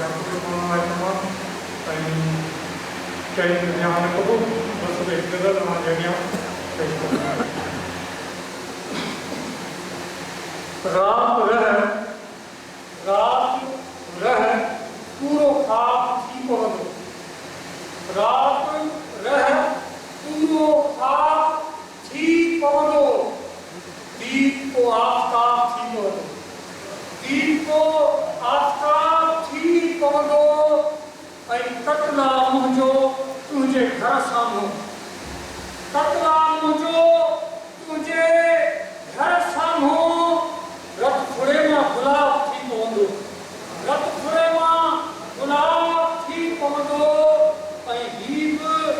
Jakub Malajtman, paní Kejt Jánekovu, za sobě vydal na Děnia, रात रह पूरो खाप थी पवंदो रात रह पूरो खाप थी पवंदो दीप को आफ़ताब थी पवंदो दीप को आफ़ताब थी पवंदो ऐं कटला मुंहिंजो तुंहिंजे घर साम्हूं कटला मुंहिंजो तुंहिंजे घर साम्हूं रत फुड़े मां गुलाब थी पवंदो रत फुड़े मां गुलाब थी पवंदो ऐं हीउ बि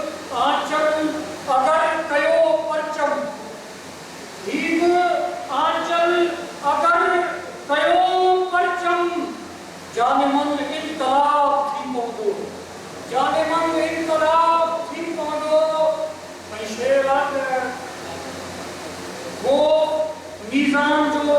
आंचल अगरि कयो परचम हीउ बि आंचल अगरि कयो परचम जानेमन इनकलाब थी पवंदो जानेमन इनकलाब थी पवंदो ऐं शेर आहे वो मीज़ान जो